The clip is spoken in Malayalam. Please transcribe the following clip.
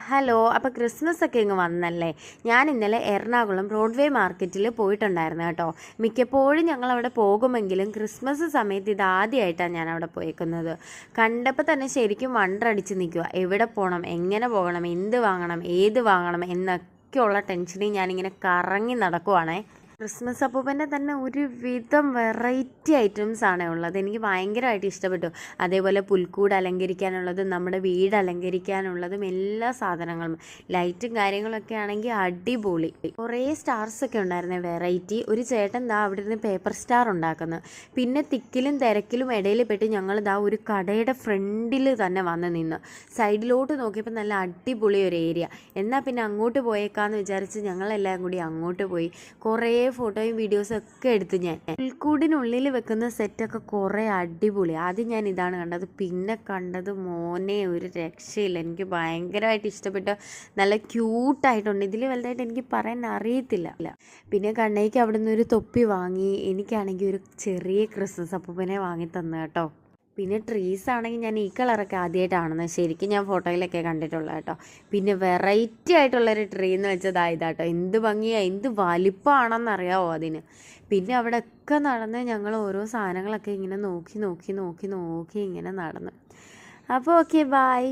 ഹലോ, അപ്പോൾ ക്രിസ്മസ് ഒക്കെ ഇങ്ങ് വന്നല്ലേ. ഞാൻ ഇന്നലെ എറണാകുളം ബ്രോഡ്വേ മാർക്കറ്റിൽ പോയിട്ടുണ്ടായിരുന്നു കേട്ടോ. മിക്കപ്പോഴും ഞങ്ങൾ അവിടെ പോകുമെങ്കിലും ക്രിസ്മസ് സമയത്ത് ഇതാദ്യമായിട്ടാണ് ഞാൻ അവിടെ പോയേക്കുന്നത്. കണ്ടപ്പോൾ തന്നെ ശരിക്കും വണ്ടറടിച്ച് നിൽക്കുക. എവിടെ പോകണം, എങ്ങനെ പോകണം, എന്ത് വാങ്ങണം, ഏത് വാങ്ങണം എന്നൊക്കെയുള്ള ടെൻഷനിൽ ഞാനിങ്ങനെ കറങ്ങി നടക്കുവാണേ. ക്രിസ്മസ് അപ്പൂപ്പൻ്റെ തന്നെ ഒരു വിധം വെറൈറ്റി ഐറ്റംസ് ആണ് ഉള്ളത്. എനിക്ക് ഭയങ്കരമായിട്ട് ഇഷ്ടപ്പെട്ടു. അതേപോലെ പുൽക്കൂട് അലങ്കരിക്കാനുള്ളതും നമ്മുടെ വീട് അലങ്കരിക്കാനുള്ളതും എല്ലാ സാധനങ്ങളും, ലൈറ്റും കാര്യങ്ങളൊക്കെ ആണെങ്കിൽ അടിപൊളി. കുറേ സ്റ്റാർസൊക്കെ ഉണ്ടായിരുന്നു വെറൈറ്റി. ഒരു ചേട്ടൻ ദാ അവിടെ നിന്ന് പേപ്പർ സ്റ്റാർ ഉണ്ടാക്കുന്നു. പിന്നെ തിക്കിലും തിരക്കിലും ഇടയിൽ പെട്ട് ഞങ്ങൾ ദാ ഒരു കടയുടെ ഫ്രണ്ടിൽ തന്നെ വന്ന് നിന്ന് സൈഡിലോട്ട് നോക്കിയപ്പോൾ നല്ല അടിപൊളി ഒരു ഏരിയ. എന്നാൽ പിന്നെ അങ്ങോട്ട് പോയേക്കാന്ന് വിചാരിച്ച് ഞങ്ങളെല്ലാം കൂടി അങ്ങോട്ട് പോയി. കുറേ ഫോട്ടോയും വീഡിയോസും ഒക്കെ എടുത്തു. ഞാൻ പുൽക്കൂടിനുള്ളിൽ വെക്കുന്ന സെറ്റൊക്കെ കുറേ അടിപൊളി. ആദ്യം ഞാൻ ഇതാണ് കണ്ടത്, പിന്നെ കണ്ടത് മോനെ ഒരു രക്ഷയില്ല. എനിക്ക് ഭയങ്കരമായിട്ട് ഇഷ്ടപ്പെട്ടു. നല്ല ക്യൂട്ടായിട്ടുണ്ട്. ഇതിൽ വലുതായിട്ട് എനിക്ക് പറയാൻ അറിയത്തില്ല. പിന്നെ കണ്ണയ്ക്ക് അവിടെ നിന്ന് ഒരു തൊപ്പി വാങ്ങി. എനിക്കാണെങ്കിൽ ഒരു ചെറിയ ക്രിസ്മസ് അപ്പൂപ്പനെ വാങ്ങി തന്നു കേട്ടോ. പിന്നെ ട്രീസ് ആണെങ്കിൽ ഞാൻ ഈ കളറൊക്കെ ആദ്യമായിട്ടാണെന്ന് ശരിക്കും ഞാൻ ഫോട്ടോയിലൊക്കെ കണ്ടിട്ടുള്ളത് കേട്ടോ. പിന്നെ വെറൈറ്റി ആയിട്ടുള്ളൊരു ട്രീ എന്ന് വെച്ചത് ഇതാട്ടോ. എന്ത് ഭംഗിയാണ്, എന്ത് വലിപ്പമാണെന്നറിയാമോ അതിന്. പിന്നെ അവിടെ ഒക്കെ നടന്ന് ഞങ്ങൾ ഓരോ സാധനങ്ങളൊക്കെ ഇങ്ങനെ നോക്കി ഇങ്ങനെ നടന്നു. അപ്പോൾ ഓക്കെ, ബായ്.